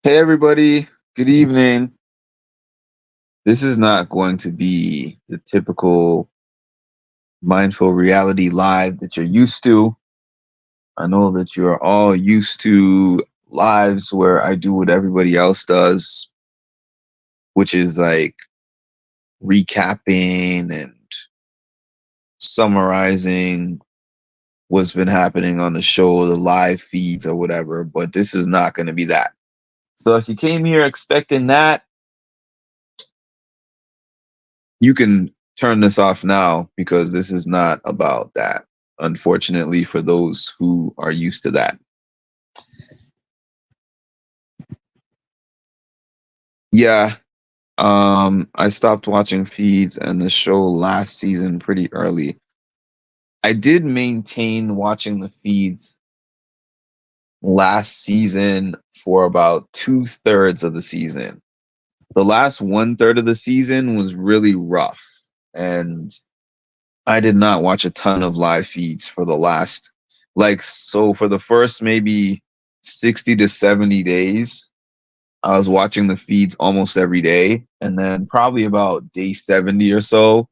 Hey everybody, good evening. This is not going to be the typical mindful reality live that you're used to. I know that you're all used to lives where I do what everybody else does, which is like recapping and summarizing what's been happening on the show, the live feeds or whatever, but this is not going to be that. So if you came here expecting that, you can turn this off now because this is not about that. Unfortunately, for those who are used to that. Yeah, I stopped watching feeds and the show last season pretty early. I did maintain watching the feeds last season for about 2/3 of the season. The last 1/3 of the season was really rough, and I did not watch a ton of live feeds for the last, so for the first maybe 60 to 70 days, I was watching the feeds almost every day. And then probably about day 70 or so,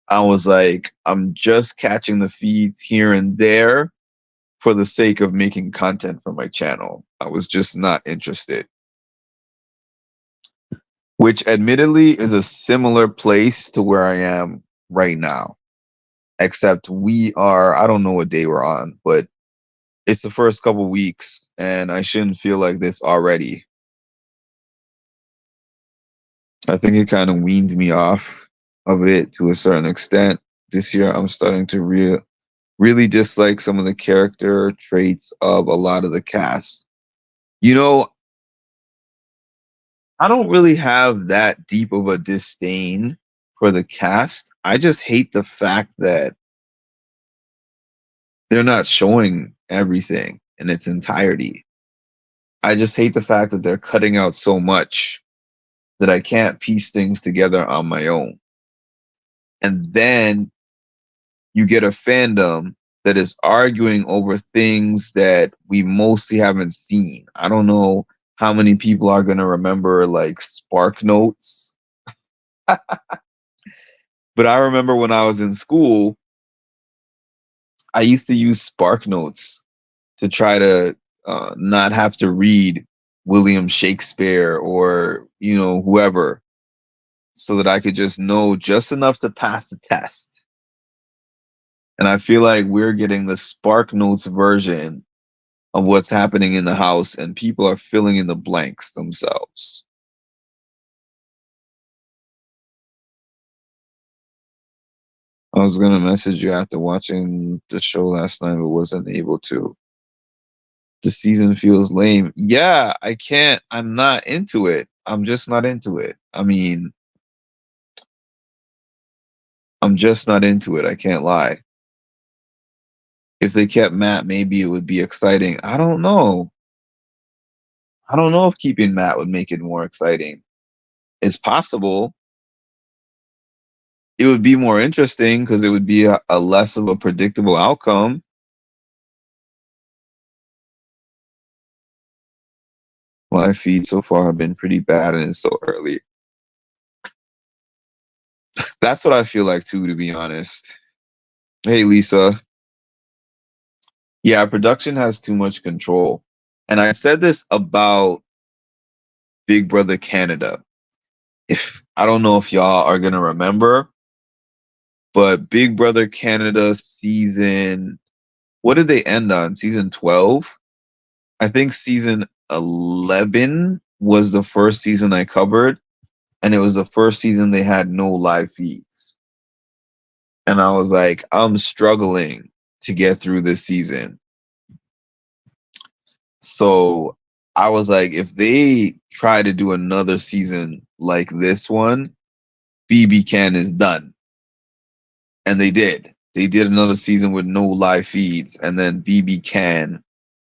I was like, I'm just catching the feeds here and there for the sake of making content for my channel. I was just not interested, which admittedly is a similar place to where I am right now. Except I don't know what day we're on, but it's the first couple weeks and I shouldn't feel like this already. I think it kind of weaned me off of it to a certain extent. This year, I'm starting to really dislike some of the character traits of a lot of the cast. You know, I don't really have that deep of a disdain for the cast. I just hate the fact that they're not showing everything in its entirety. I just hate the fact that they're cutting out so much that I can't piece things together on my own. And then you get a fandom that is arguing over things that we mostly haven't seen. I don't know how many people are going to remember like Spark Notes, but I remember when I was in school, I used to use Spark Notes to try to not have to read William Shakespeare or, whoever, so that I could just know just enough to pass the test. And I feel like we're getting the Spark Notes version of what's happening in the house, and people are filling in the blanks themselves. I was going to message you after watching the show last night, but wasn't able to. The season feels lame. Yeah, I can't. I'm not into it. I'm just not into it. I mean, I'm just not into it. I can't lie. If they kept Matt, maybe it would be exciting. I don't know. I don't know if keeping Matt would make it more exciting. It's possible. It would be more interesting because it would be a less of a predictable outcome. Live feeds so far have been pretty bad and it's so early. That's what I feel like too, to be honest. Hey, Lisa. Yeah, production has too much control. And I said this about Big Brother Canada. If I don't know if y'all are gonna remember, but Big Brother Canada season, what did they end on? Season 12? I think season 11 was the first season I covered, and it was the first season they had no live feeds. And I was like, I'm struggling to get through this season. So I was like, if they try to do another season like this one, BB Can is done. And they did. They did another season with no live feeds, and then BB Can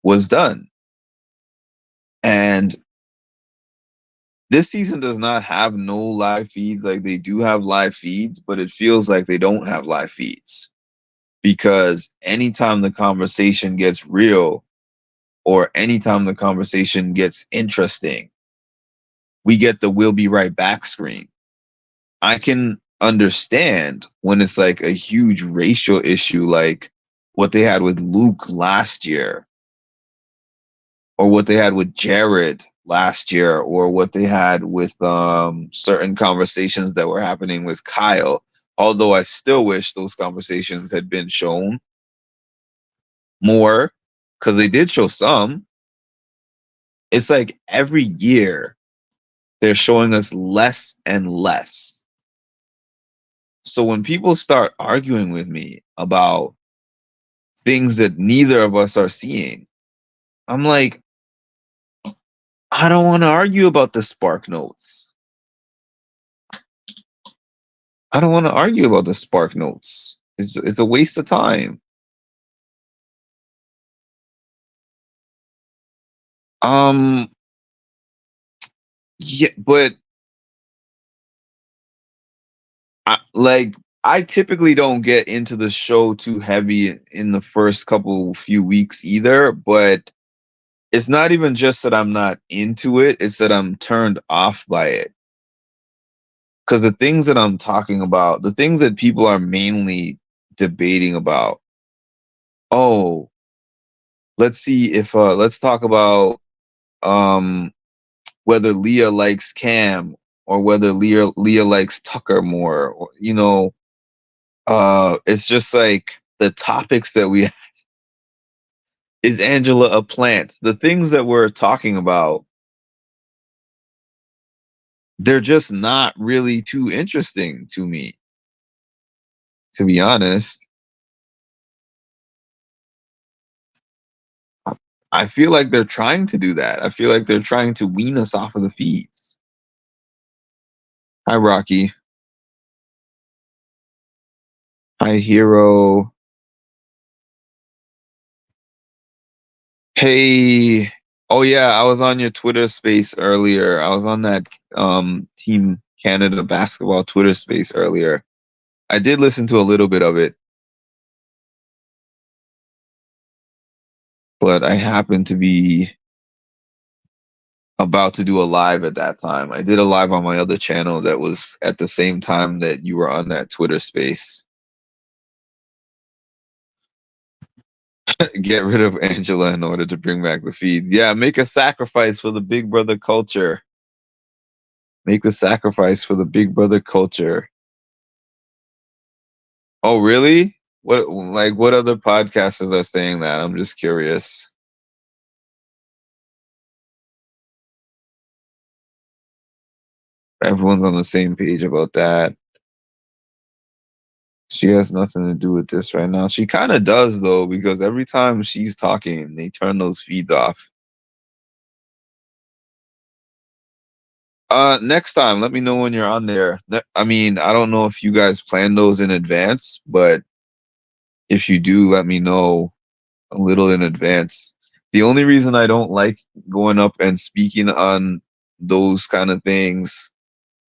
was done. And this season does not have no live feeds. Like, they do have live feeds, but it feels like they don't have live feeds, because anytime the conversation gets real or anytime the conversation gets interesting, we get the "we'll be right back" screen. I can understand when it's like a huge racial issue, like what they had with Luke last year, or what they had with Jared last year, or what they had with certain conversations that were happening with Kyle. Although I still wish those conversations had been shown more, because they did show some. It's like every year they're showing us less and less. So when people start arguing with me about things that neither of us are seeing, I'm like, I don't want to argue about the Spark Notes. I don't want to argue about the Spark Notes. It's a waste of time. Um, yeah, but I typically don't get into the show too heavy in the first couple few weeks either, but it's not even just that I'm not into it, it's that I'm turned off by it. Because the things that I'm talking about, the things that people are mainly debating about, oh, let's talk about um whether Leah likes Cam or whether Leah likes Tucker more, or it's just like the topics that we is Angela a plant? The things that we're talking about, they're just not really too interesting to me, to be honest. I feel like they're trying to do that. I feel like they're trying to wean us off of the feeds. Hi, Rocky. Hi, Hero. Hey. Oh yeah, I was on your Twitter space earlier. I was on that Team Canada basketball Twitter space earlier. I did listen to a little bit of it, but I happened to be about to do a live at that time. I did a live on my other channel that was at the same time that you were on that Twitter space. Get rid of Angela in order to bring back the feeds. Yeah, make a sacrifice for the Big Brother culture. Make the sacrifice for the Big Brother culture. Oh, really? What other podcasters are saying that? I'm just curious. Everyone's on the same page about that. She has nothing to do with this right now. She kind of does though, because every time she's talking, they turn those feeds off. Next time, let me know when you're on there. I mean, I don't know if you guys plan those in advance, but if you do, let me know a little in advance. The only reason I don't like going up and speaking on those kind of things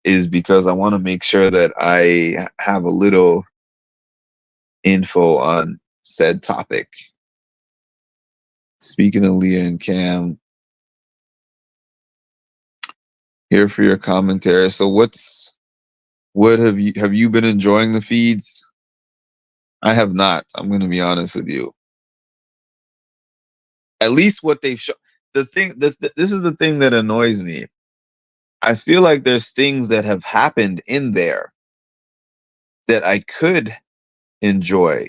is because I want to make sure that I have a little info on said topic. Speaking of Leah and Cam, here for your commentary. So what have you been enjoying the feeds? I have not. I'm going to be honest with you. At least what they've shown. This is the thing that annoys me. I feel like there's things that have happened in there that I could enjoy.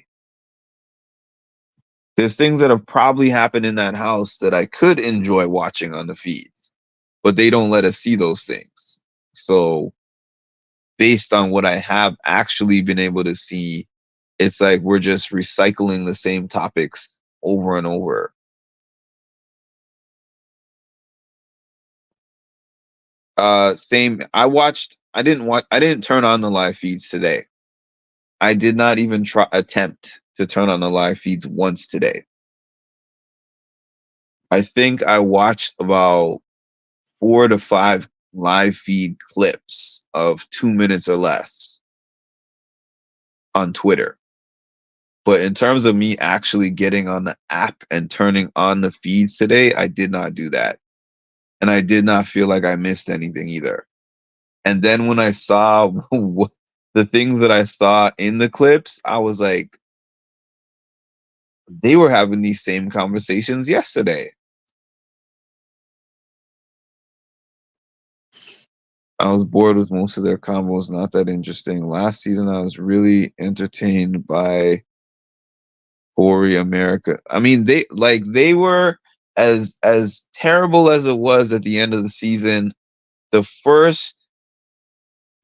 There's things that have probably happened in that house that I could enjoy watching on the feeds, but they don't let us see those things. So based on what I have actually been able to see, it's like we're just recycling the same topics over and over. Same. I didn't turn on the live feeds today. I did not even attempt to turn on the live feeds once today. I think I watched about 4 to 5 live feed clips of 2 minutes or less on Twitter. But in terms of me actually getting on the app and turning on the feeds today, I did not do that. And I did not feel like I missed anything either. And then when I saw the things that I saw in the clips, I was like, they were having these same conversations yesterday. I was bored with most of their combos, not that interesting. Last season, I was really entertained by Ori America. I mean, they were as terrible as it was at the end of the season. The first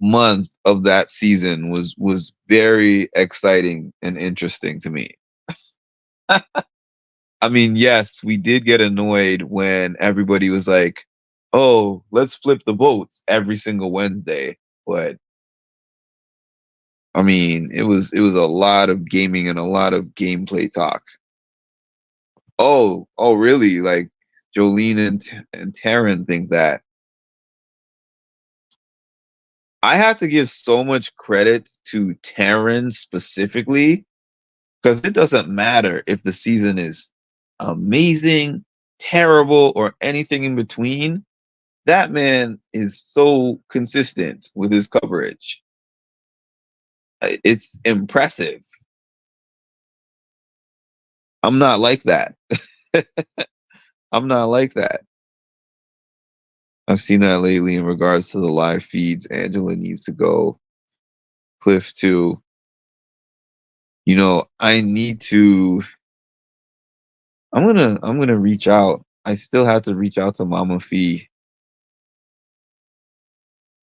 month of that season was very exciting and interesting to me. I mean, yes, we did get annoyed when everybody was like, "Oh, let's flip the votes every single Wednesday." But I mean, it was a lot of gaming and a lot of gameplay talk. Oh, really? Like Jolene and Taryn think that. I have to give so much credit to Taryn specifically because it doesn't matter if the season is amazing, terrible, or anything in between. That man is so consistent with his coverage. It's impressive. I'm not like that. I'm not like that. I've seen that lately in regards to the live feeds. Angela needs to go. Cliff too. I need to. I'm gonna reach out. I still have to reach out to Mama Fee.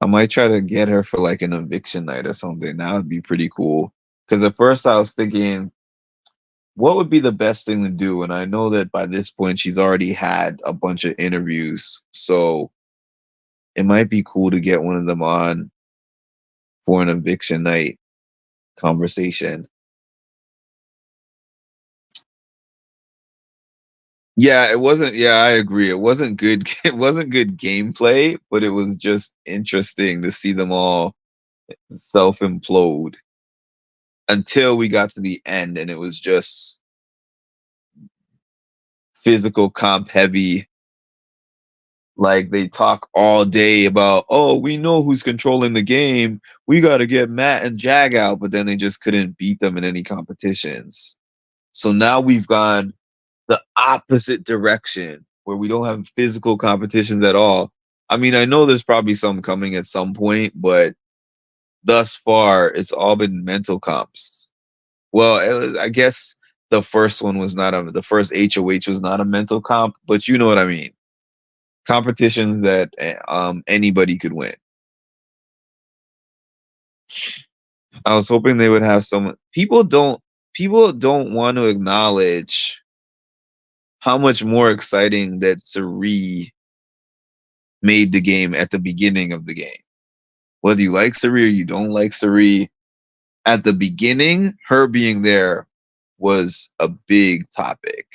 I might try to get her for like an eviction night or something. That would be pretty cool. Because at first I was thinking, what would be the best thing to do? And I know that by this point she's already had a bunch of interviews, so it might be cool to get one of them on for an eviction night conversation. Yeah, it wasn't. Yeah, I agree. It wasn't good. It wasn't good gameplay, but it was just interesting to see them all self implode until we got to the end, and it was just physical comp heavy. Like they talk all day about, oh, we know who's controlling the game. We got to get Matt and Jag out, but then they just couldn't beat them in any competitions. So now we've gone the opposite direction where we don't have physical competitions at all. I mean, I know there's probably some coming at some point, but thus far, it's all been mental comps. Well, I guess the first one was not the first HOH was not a mental comp, but you know what I mean. Competitions that anybody could win. I was hoping they would have some people don't want to acknowledge how much more exciting that Sari made the game at the beginning of the game. Whether you like Sari or you don't like Sari, at the beginning, her being there was a big topic.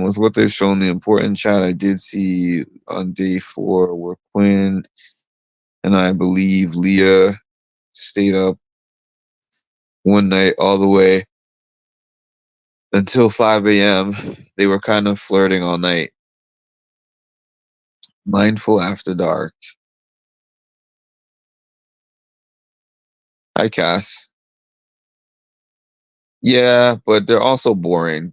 Was what they've shown the important chat I did see on day 4 where Quinn and I believe Leah stayed up one night all the way until 5 a.m. They were kind of flirting all night. Mindful After Dark. Hi, Cass. Yeah, but they're also boring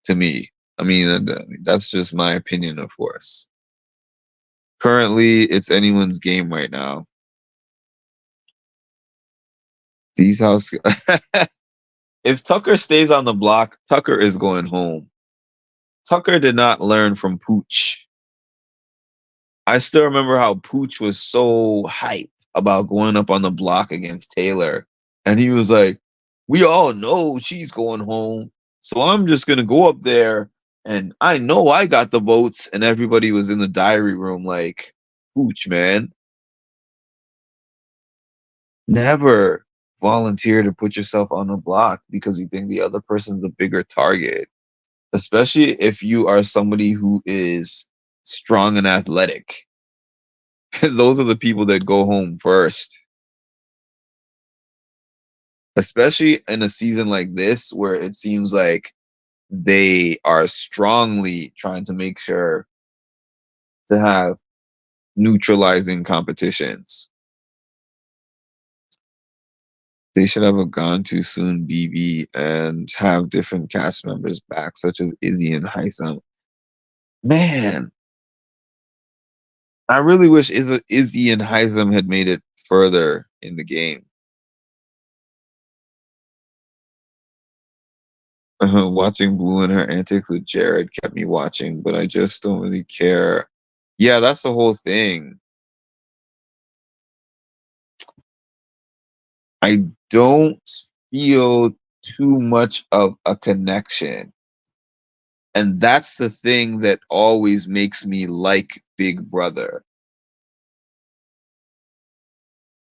to me. I mean, that's just my opinion, of course. Currently, it's anyone's game right now. These house. If Tucker stays on the block, Tucker is going home. Tucker did not learn from Pooch. I still remember how Pooch was so hype about going up on the block against Taylor. And he was like, we all know she's going home. So I'm just going to go up there and I know I got the votes. And everybody was in the diary room like, Pooch, man. Never volunteer to put yourself on the block because you think the other person's the bigger target, especially if you are somebody who is strong and athletic. Those are the people that go home first. especially in a season like this where it seems like they are strongly trying to make sure to have neutralizing competitions. They should have a Gone Too Soon BB and have different cast members back, such as Izzy and Heisam. Man, I really wish Izzy and Heisam had made it further in the game. Watching Blue and her antics with Jared kept me watching, but I just don't really care. Yeah, that's the whole thing. I don't feel too much of a connection. And that's the thing that always makes me like Big Brother.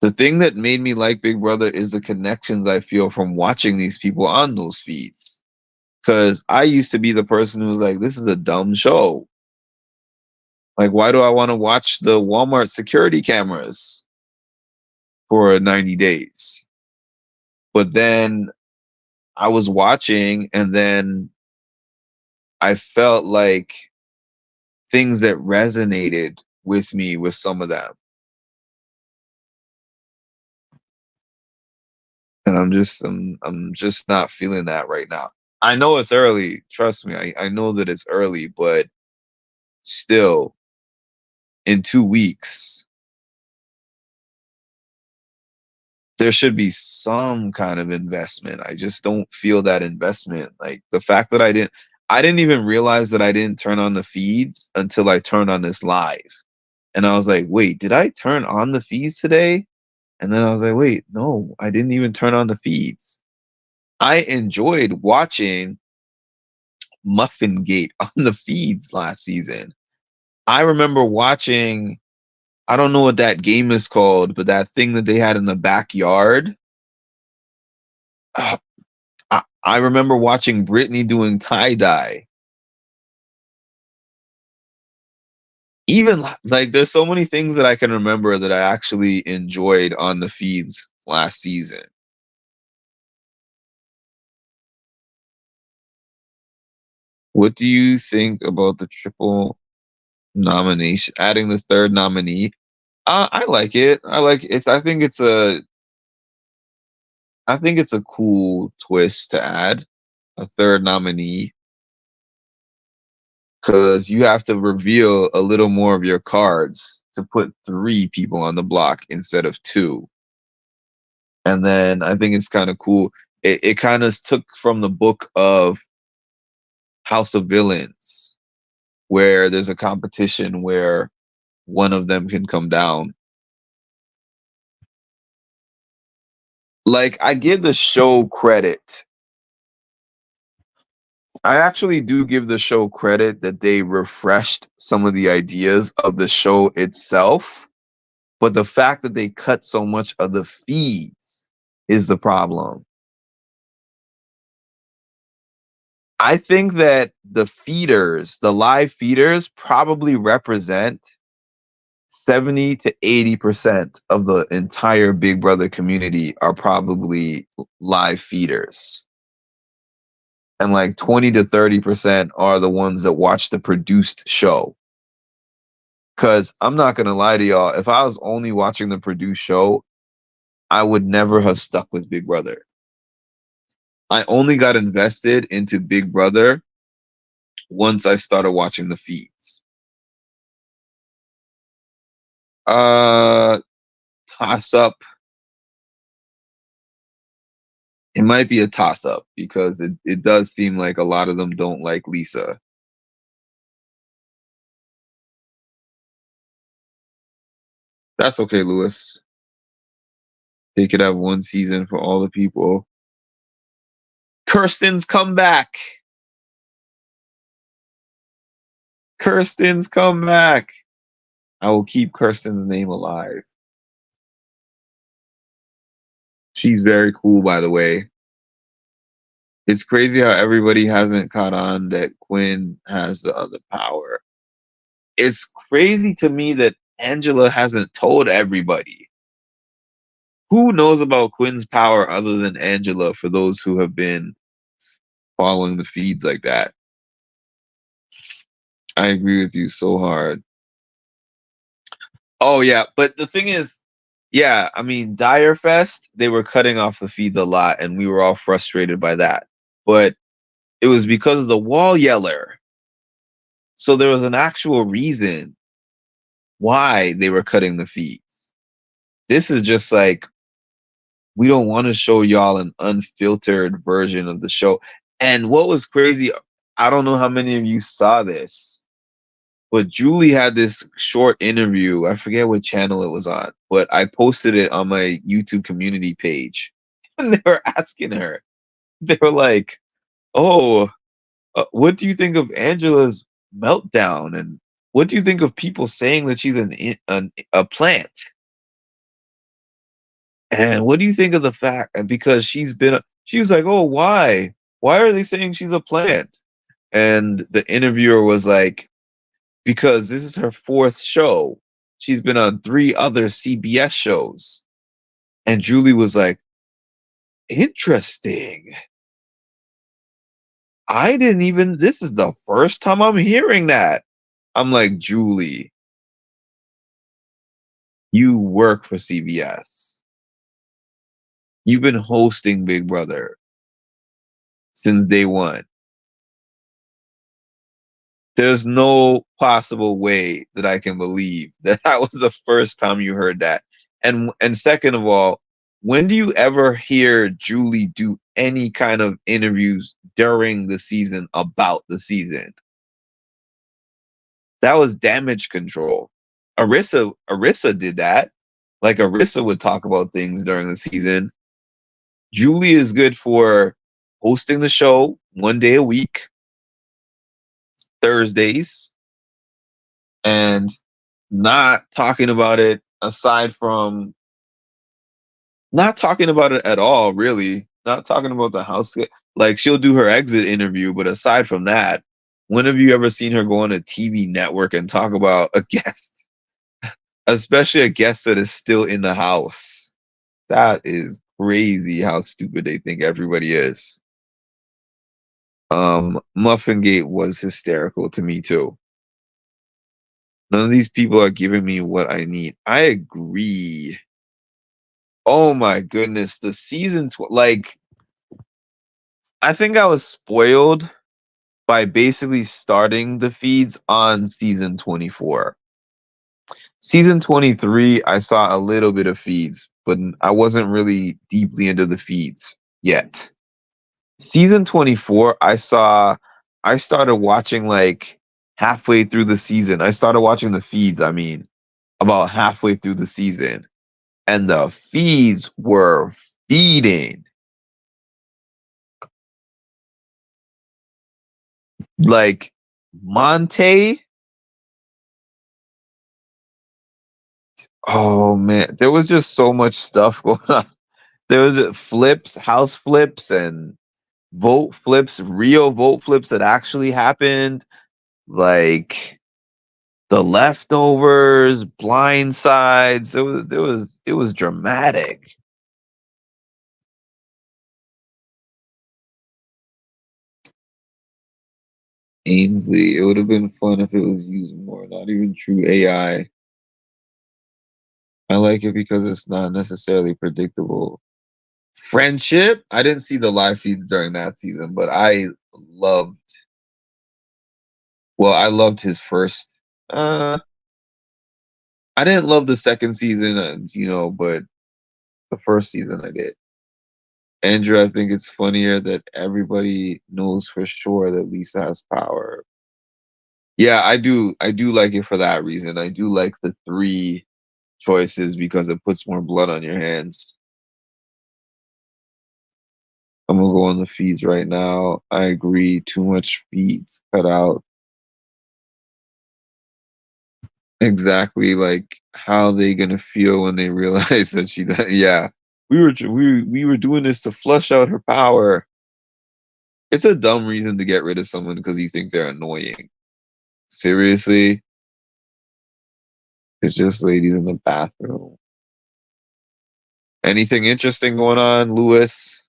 The thing that made me like Big Brother is the connections I feel from watching these people on those feeds. Because I used to be the person who was like, this is a dumb show. Like, why do I want to watch the Walmart security cameras for 90 days? But then I was watching, and then I felt like things that resonated with me with some of them. And I'm just not feeling that right now. I know it's early. Trust me. I know that it's early, but still, in 2 weeks, there should be some kind of investment. I just don't feel that investment. Like the fact that I didn't even realize that I didn't turn on the feeds until I turned on this live. And I was like, wait, did I turn on the feeds today? And then I was like, wait, no, I didn't even turn on the feeds. I enjoyed watching Muffin Gate on the feeds last season. I remember watching, I don't know what that game is called, but that thing that they had in the backyard. Uh, I remember watching Brittany doing tie dye. Even like, there's so many things that I can remember that I actually enjoyed on the feeds last season. What do you think about the triple nomination, adding the third nominee? I like it. I like it. I think it's a cool twist to add a third nominee because you have to reveal a little more of your cards to put three people on the block instead of two. And then I think it's kind of cool. It kind of took from the book of House of Villains, where there's a competition where one of them can come down. Like, I give the show credit. I actually do give the show credit that they refreshed some of the ideas of the show itself, but the fact that they cut so much of the feeds is the problem. I think that the live feeders probably represent 70 to 80% of the entire Big Brother community are probably live feeders. And like 20 to 30% are the ones that watch the produced show. Cause I'm not gonna lie to y'all, if I was only watching the produced show, I would never have stuck with Big Brother. I only got invested into Big Brother once I started watching the feeds. Uh Toss up. It might be a toss up because it does seem like a lot of them don't like Lisa. That's okay, Lewis. They could have one season for all the people. Kirsten's come back. Kirsten's come back. I will keep Kirsten's name alive. She's very cool, by the way. It's crazy how everybody hasn't caught on that Quinn has the other power. It's crazy to me that Angela hasn't told everybody. Who knows about Quinn's power other than Angela? For those who have been following the feeds like that, I agree with you so hard. Oh yeah, but the thing is, yeah, I mean, Dire Fest, they were cutting off the feeds a lot, and we were all frustrated by that. But it was because of the wall yeller. So there was an actual reason why they were cutting the feeds. This is just like, we don't want to show y'all an unfiltered version of the show. And what was crazy, I don't know how many of you saw this, but Julie had this short interview. I forget what channel it was on, but I posted it on my YouTube community page. And they were asking her, they were like, "Oh, what do you think of Angela's meltdown? And what do you think of people saying that she's a plant? And what do you think of the fact?" And because she was like, "Oh, why? Why are they saying she's a plant?" And the interviewer was like, "Because this is her fourth show. She's been on 3 other CBS shows." And Julie was like, "Interesting. This is the first time I'm hearing that." I'm like, "Julie, you work for CBS. You've been hosting Big Brother since day one. There's no possible way that I can believe that that was the first time you heard that." And second of all, when do you ever hear Julie do any kind of interviews during the season about the season? That was Damage Control. Arissa did that. Like, Arissa would talk about things during the season. Julie is good for hosting the show 1 day a week, Thursdays, and not talking about it aside from not talking about it at all, really. Not talking about the house. Like, she'll do her exit interview, but aside from that, when have you ever seen her go on a TV network and talk about a guest, especially a guest that is still in the house? That is crazy how stupid they think everybody is. Muffingate was hysterical to me too. None of these people are giving me what I need. I agree. Oh my goodness, the like, I think I was spoiled by basically starting the feeds on season 24. Season 23, I saw a little bit of feeds, but I wasn't really deeply into the feeds yet. Season 24, I started watching like halfway through the season. I started watching the feeds, I mean, about halfway through the season. And the feeds were feeding. Like, Monte, oh man, there was just so much stuff going on. There was flips, house flips, and vote flips, real vote flips that actually happened. Like, the leftovers, blind sides. It was dramatic. Ainsley, it would have been fun if it was used more, not even true AI. I like it because it's not necessarily predictable. Friendship, I didn't see the live feeds during that season, but loved, I loved his first. I didn't love the second season, but the first season I did. Andrew, I think it's funnier that everybody knows for sure that Lisa has power. Yeah, I do. I do like it for that reason. I do like the 3 choices because it puts more blood on your hands. I'm gonna go on the feeds right now. I agree. Too much feeds cut out. Exactly, like, how they gonna feel when they realize that she? Yeah, we were doing this to flush out her power. It's a dumb reason to get rid of someone because you think they're annoying. Seriously, it's just ladies in the bathroom. Anything interesting going on, Lewis?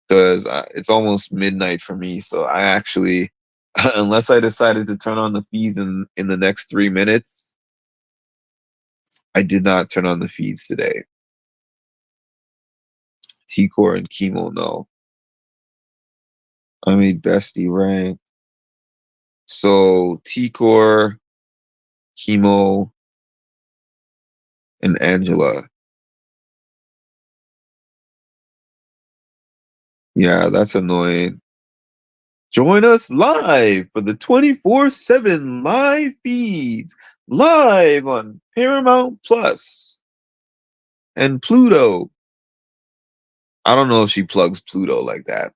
Because it's almost midnight for me, so I actually, unless I decided to turn on the feeds in the next 3 minutes, I did not turn on the feeds today. T-Core and Chemo, no. I made Bestie rank. So T-Core, Chemo, and Angela. Yeah, that's annoying. Join us live for the 24/7 live feeds, live on Paramount Plus and Pluto. I don't know if she plugs Pluto like that.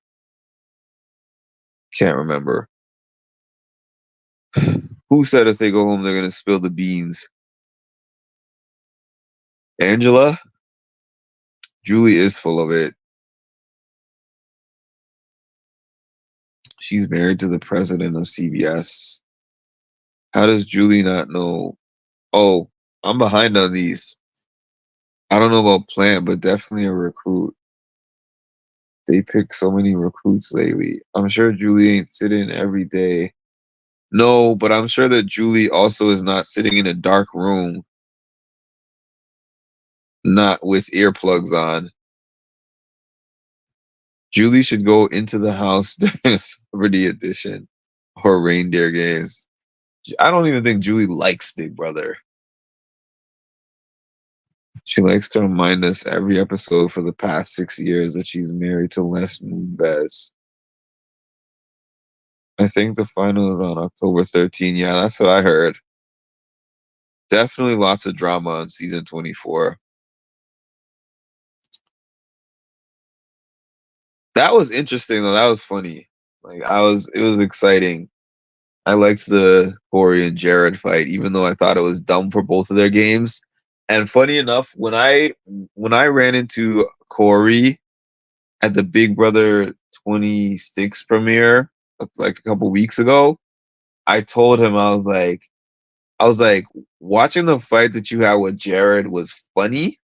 Can't remember. Who said if they go home they're gonna spill the beans? Angela? Julie is full of it. She's married to the president of CBS. How does Julie not know? Oh, I'm behind on these. I don't know about Plant, but definitely a recruit. They pick so many recruits lately. I'm sure Julie ain't sitting every day. No, but I'm sure that Julie also is not sitting in a dark room, not with earplugs on. Julie should go into the house during Celebrity Edition or Reindeer Games. I don't even think Julie likes Big Brother. She likes to remind us every episode for the past 6 years that she's married to Les Moonves. I think the final is on October 13. Yeah, that's what I heard. Definitely lots of drama on season 24. That was interesting though. That was funny. It was exciting. I liked the Corey and Jared fight, even though I thought it was dumb for both of their games. And funny enough, when I ran into Corey at the Big Brother 26 premiere like a couple weeks ago, I told him I was like, watching the fight that you had with Jared was funny,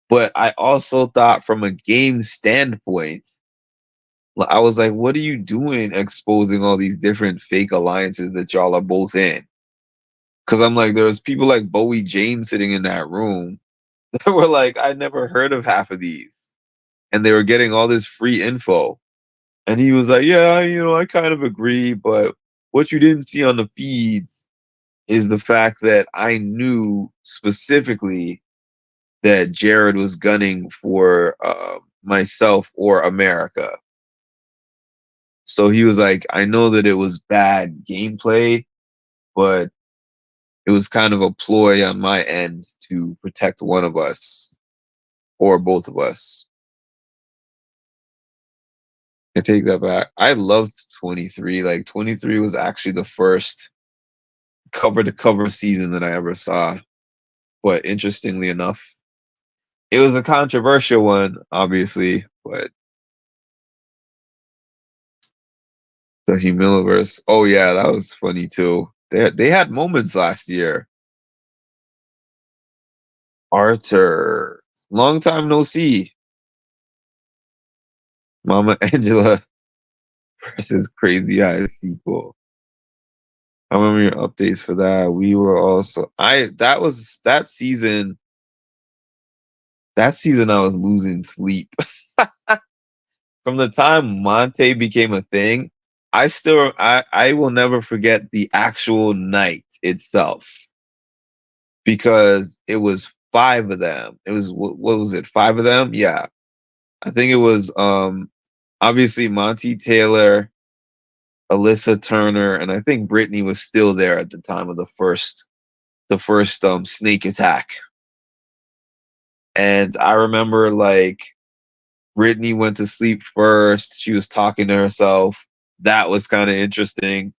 but I also thought from a game standpoint, I was like, what are you doing exposing all these different fake alliances that y'all are both in? Because I'm like, there's people like Bowie Jane sitting in that room that were like, I never heard of half of these. And they were getting all this free info. And he was like, yeah, I kind of agree, but what you didn't see on the feeds is the fact that I knew specifically that Jared was gunning for myself or America. So he was like, I know that it was bad gameplay, but it was kind of a ploy on my end to protect one of us or both of us. I take that back. I loved 23. Like 23 was actually the first cover to cover season that I ever saw. But interestingly enough, it was a controversial one, obviously, but the Humiliverse. Oh yeah, that was funny too. They had moments last year. Arthur, long time no see. Mama Angela versus Crazy Eyes sequel. I remember your updates for that. We were also that was that season. That season I was losing sleep. From the time Monte became a thing, I will never forget the actual night itself because it was five of them. It was what was it? Five of them? Yeah. I think it was obviously Monty Taylor, Alyssa Turner, and I think Brittany was still there at the time of the first snake attack. And I remember like Brittany went to sleep first. She was talking to herself. That was kind of interesting.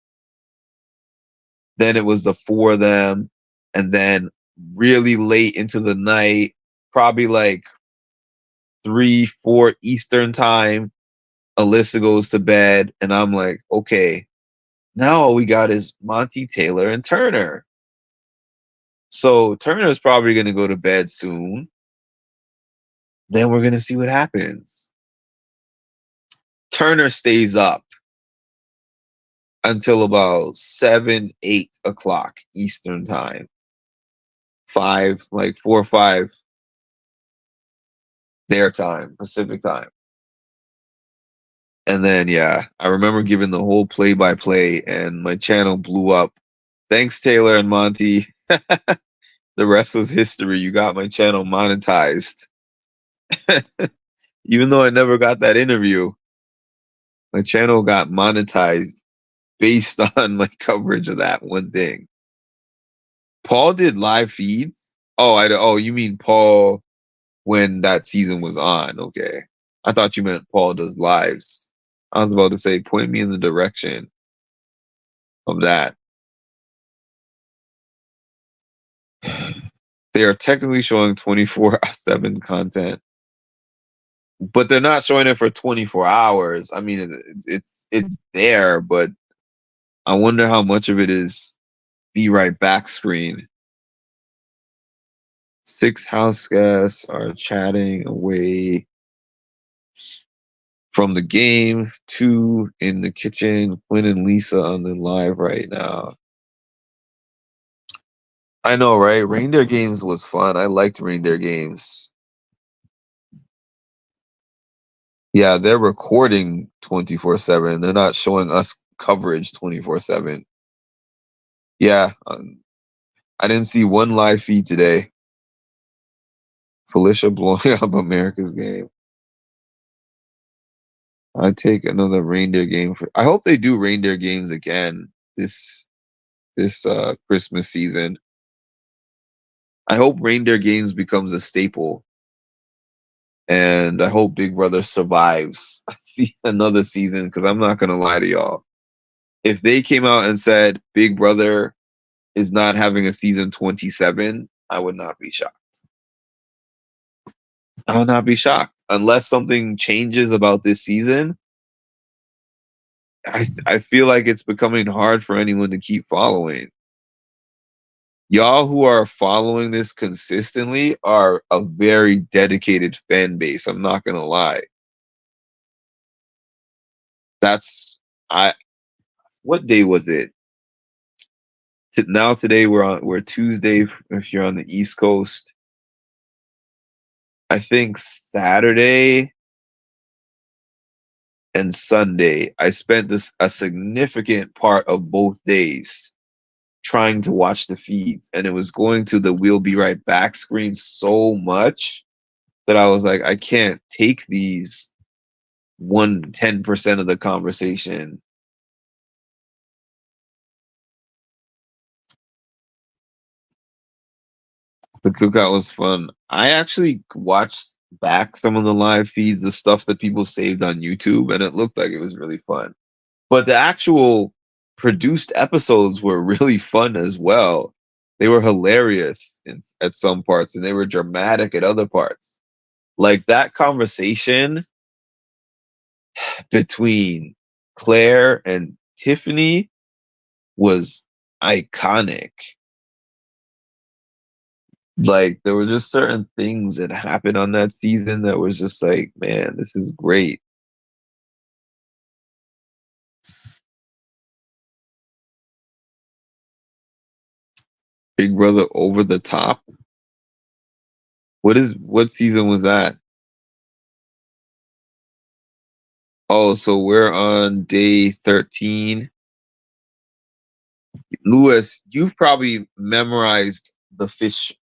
Then it was the four of them. And then really late into the night, probably like 3, 4 Eastern time, Alyssa goes to bed. And I'm like, okay, now all we got is Monty Taylor and Turner. So Turner's probably going to go to bed soon. Then we're gonna see what happens. Turner stays up until about 7, 8 o'clock Eastern time. 4 or 5 their time, Pacific time. And then yeah, I remember giving the whole play by play and my channel blew up. Thanks, Taylor and Monty. The rest was history. You got my channel monetized. Even though I never got that interview, my channel got monetized based on my coverage of that one thing. Paul did live feeds. Oh, you mean Paul when that season was on? Okay, I thought you meant Paul does lives. I was about to say, point me in the direction of that. They are technically showing 24/7 content, but they're not showing it for 24 hours. I mean, it's there, but I wonder how much of it is be right back screen. 6 house guests are chatting away from the game. 2 in the kitchen. Quinn and Lisa on the live right now. I know, right? Reindeer Games was fun. I liked Reindeer Games. Yeah, they're recording 24/7. They're not showing us coverage 24/7. Yeah, I didn't see one live feed today. Felicia blowing up America's game. I take another reindeer game for. I hope they do reindeer games again this Christmas season. I hope reindeer games becomes a staple, and I hope Big Brother survives see another season. Because I'm not gonna lie to y'all, if they came out and said Big Brother is not having a season 27, I would not be shocked. I would not be shocked unless something changes about this season. I feel like it's becoming hard for anyone to keep following. Y'all who are following this consistently are a very dedicated fan base. I'm not gonna lie. That's I. What day was it? Now today we're Tuesday. If you're on the East Coast, I think Saturday and Sunday. I spent a significant part of both days trying to watch the feeds, and it was going to the "We'll be right back" screen so much that I was like, I can't take these 10% of the conversation. The cookout was fun. I actually watched back some of the live feeds, the stuff that people saved on YouTube, and it looked like it was really fun. But the actual produced episodes were really fun as well. They were hilarious at some parts, and they were dramatic at other parts. Like that conversation between Claire and Tiffany was iconic. Like there were just certain things that happened on that season that was just like, man, this is great. Big Brother Over the Top. What season was that? Oh, so we're on day 13. Lewis, you've probably memorized the fish.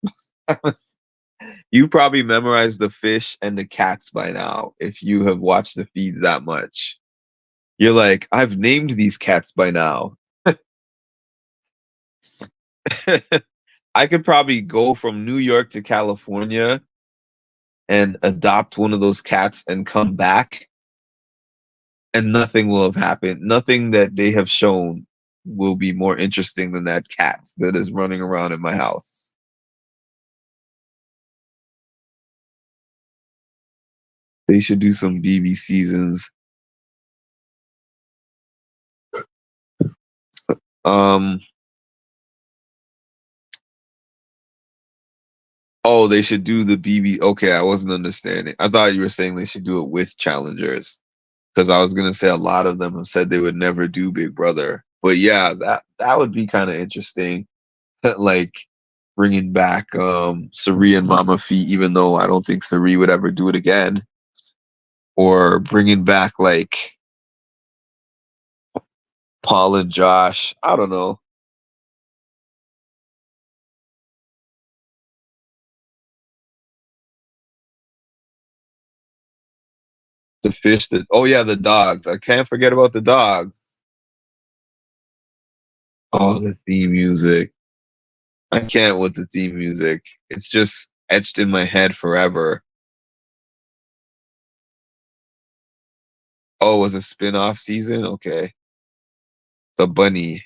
You probably memorized the fish and the cats by now if you have watched the feeds that much. You're like, I've named these cats by now. I could probably go from New York to California and adopt one of those cats and come back, and nothing will have happened. Nothing that they have shown will be more interesting than that cat that is running around in my house. They should do some BB seasons. Um. Oh, they should do the BB. Okay, I wasn't understanding. I thought you were saying they should do it with challengers because I was gonna say a lot of them have said they would never do Big Brother. But yeah, that would be kind of interesting. Like bringing back Sari and Mama Fee, even though I don't think Sari would ever do it again, or bringing back like Paul and Josh. I don't know. The fish that, oh yeah, the dogs. I can't forget about the dogs. Oh, the theme music. I can't with the theme music. It's just etched in my head forever. Oh, it was a spin-off season? Okay. The bunny.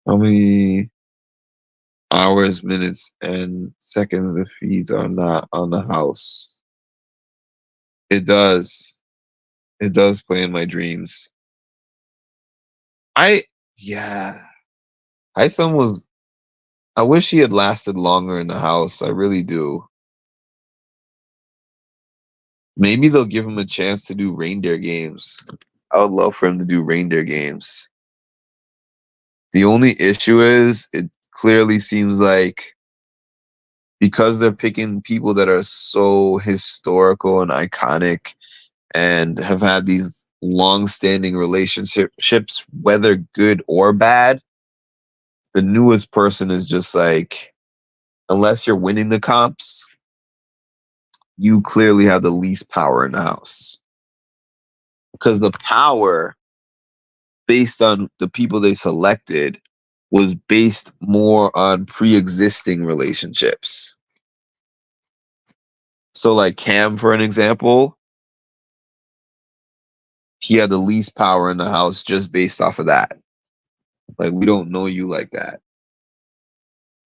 How many hours, minutes, and seconds the feeds are not on the house? It does. It does play in my dreams. I yeah. Hyson was, I wish he had lasted longer in the house. I really do. Maybe they'll give him a chance to do reindeer games. I would love for him to do reindeer games. The only issue is it clearly seems like because they're picking people that are so historical and iconic and have had these long-standing relationships, whether good or bad, the newest person is just like, unless you're winning the comps, you clearly have the least power in the house. Because the power based on the people they selected was based more on pre-existing relationships. So like Cam, for an example, he had the least power in the house just based off of that. Like, we don't know you like that.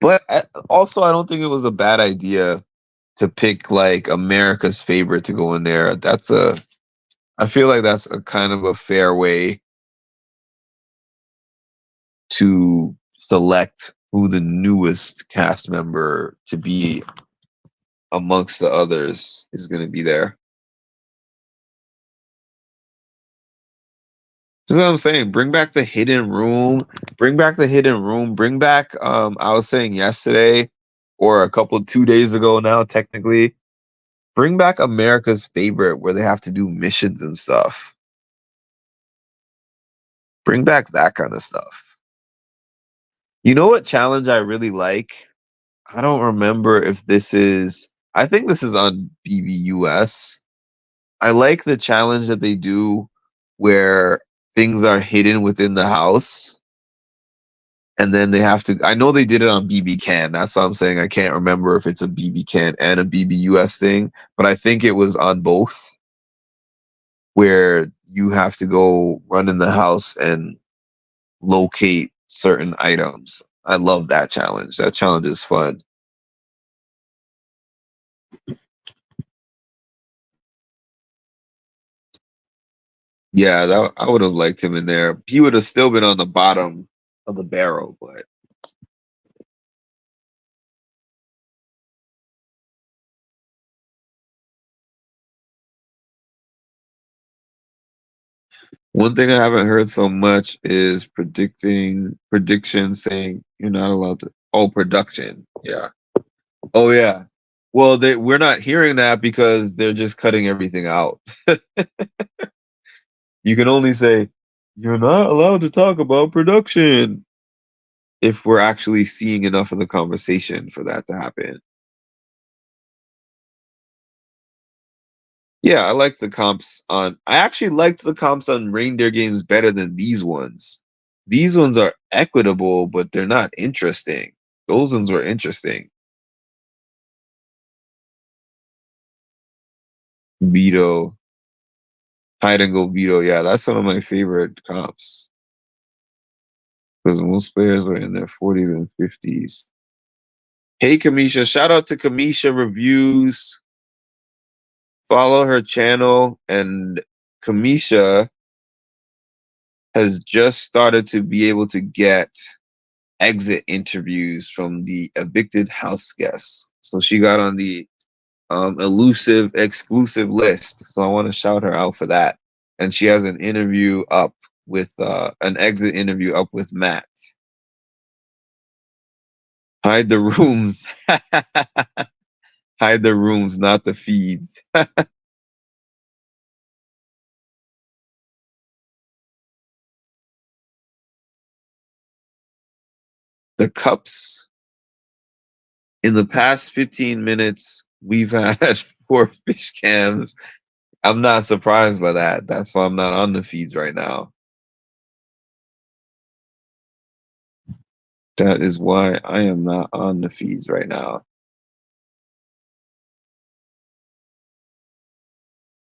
But also, I don't think it was a bad idea to pick like America's favorite to go in there. I feel like that's a kind of a fair way to select who the newest cast member to be amongst the others is going to be there. This is what I'm saying. Bring back the hidden room. Bring back the hidden room. Bring back, I was saying yesterday or a couple 2 days ago now, technically. Bring back America's favorite where they have to do missions and stuff. Bring back that kind of stuff. You know what challenge I really like? I don't remember if this is, I think this is on BBUS. I like the challenge that they do where things are hidden within the house and then they have to, I know they did it on BB Can. That's what I'm saying. I can't remember if it's a BB Can and a BBUS thing, but I think it was on both where you have to go run in the house and locate certain items. I love that challenge. That challenge is fun. Yeah, I would have liked him in there. He would have still been on the bottom of the barrel, but one thing I haven't heard so much is prediction saying you're not allowed to. Oh, production. Yeah. Oh yeah. Well, we're not hearing that because they're just cutting everything out. You can only say you're not allowed to talk about production if we're actually seeing enough of the conversation for that to happen. Yeah, I like the comps on. I actually liked the comps on reindeer games better than these ones. These ones are equitable, but they're not interesting. Those ones were interesting. Veto, hide and go veto. Yeah, that's one of my favorite comps because most players were in their 40s and 50s. Hey, Kamisha. Shout out to Kamisha Reviews. Follow her channel. And Kamisha has just started to be able to get exit interviews from the evicted house guests. So she got on the elusive exclusive list. So I want to shout her out for that. And she has an interview up with an exit interview up with Matt. Hide the rooms. Hide the rooms, not the feeds. The cups in the past 15 minutes, we've had 4 fish cams. I'm not surprised by that. That's why I'm not on the feeds right now. That is why I am not on the feeds right now.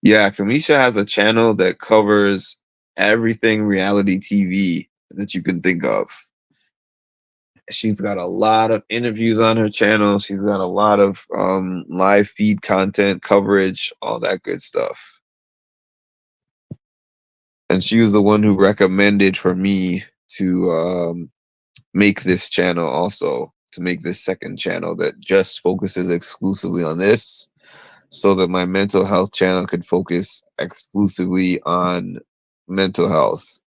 Yeah, Kamisha has a channel that covers everything reality TV that you can think of. She's got a lot of interviews on her channel. She's got a lot of live feed content coverage, all that good stuff. And she was the one who recommended for me to make this channel also, to make this second channel that just focuses exclusively on this, so that my mental health channel could focus exclusively on mental health.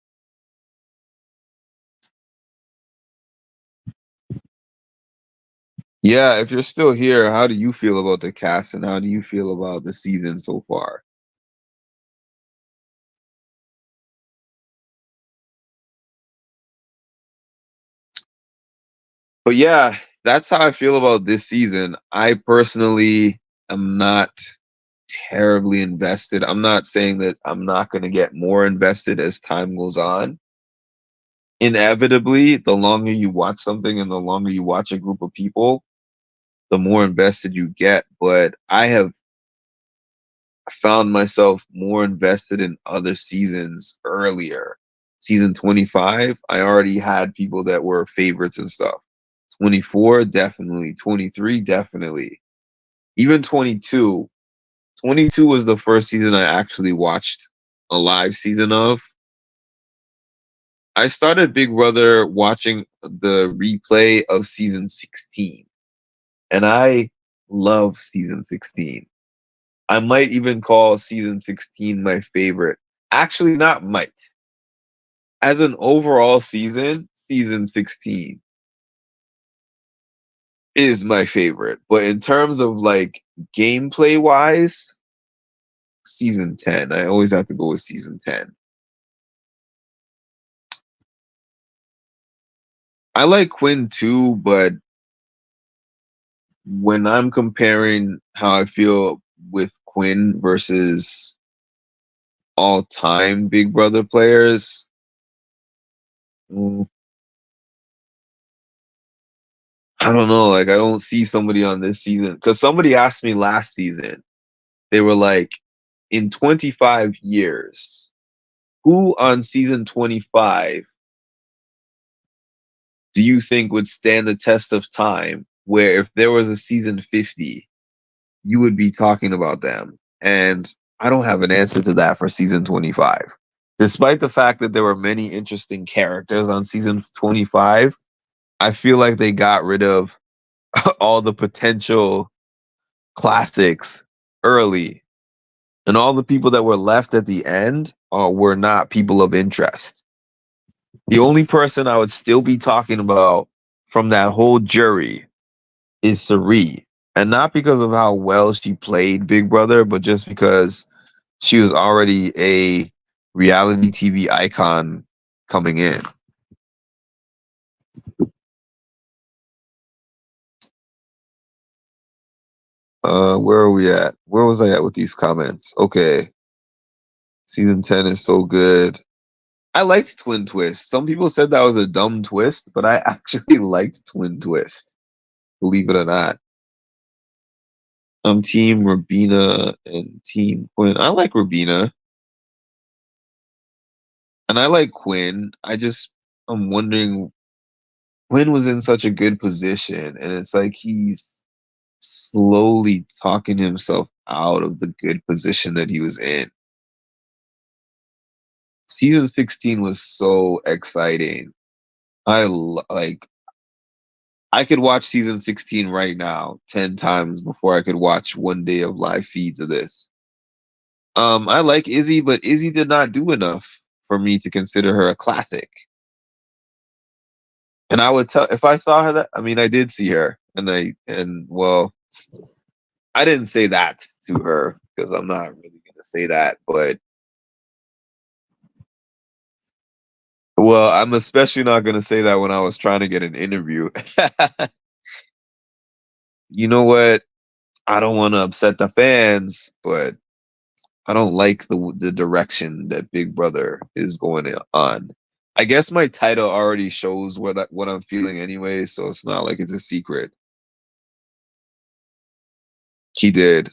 Yeah, if you're still here, how do you feel about the cast and how do you feel about the season so far? But yeah, that's how I feel about this season. I personally am not terribly invested. I'm not saying that I'm not going to get more invested as time goes on. Inevitably, the longer you watch something and the longer you watch a group of people, the more invested you get. But I have found myself more invested in other seasons earlier. Season 25, I already had people that were favorites and stuff. 24, definitely. 23, definitely. Even 22. 22 was the first season I actually watched a live season of. I started Big Brother watching the replay of season 16, and I love season 16. I might even call season 16 my favorite. Actually, not might. As an overall season, season 16 is my favorite. But in terms of like gameplay wise, season 10. I always have to go with season 10. I like Quinn too, but when I'm comparing how I feel with Quinn versus all time Big Brother players, mm, I don't know. Like, I don't see somebody on this season. Because somebody asked me last season, they were like, in 25 years, who on season 25 do you think would stand the test of time? Where if there was a season 50, you would be talking about them. And I don't have an answer to that for season 25. Despite the fact that there were many interesting characters on season 25, I feel like they got rid of all the potential classics early. And all the people that were left at the end were not people of interest. The only person I would still be talking about from that whole jury is Sari. And not because of how well she played Big Brother, but just because she was already a reality TV icon coming in. Where are we at? Where was I at with these comments? Okay. Season 10 is so good. I liked Twin Twist. Some people said that was a dumb twist, but I actually liked Twin Twist. Believe it or not. I'm Team Rabina and Team Quinn. I like Rabina and I like Quinn. I'm wondering, Quinn was in such a good position, and it's like he's slowly talking himself out of the good position that he was in. Season 16 was so exciting. Like I could watch season 16 right now 10 times before I could watch one day of live feeds of this. I like Izzy, but Izzy did not do enough for me to consider her a classic. And I would tell if I saw her that I mean I did see her and well I didn't say that to her because I'm not really gonna say that, but well, I'm especially not gonna say that when I was trying to get an interview. You know what? I don't want to upset the fans, but I don't like the direction that Big Brother is going on. I guess my title already shows what I'm feeling anyway, so it's not like it's a secret. He did.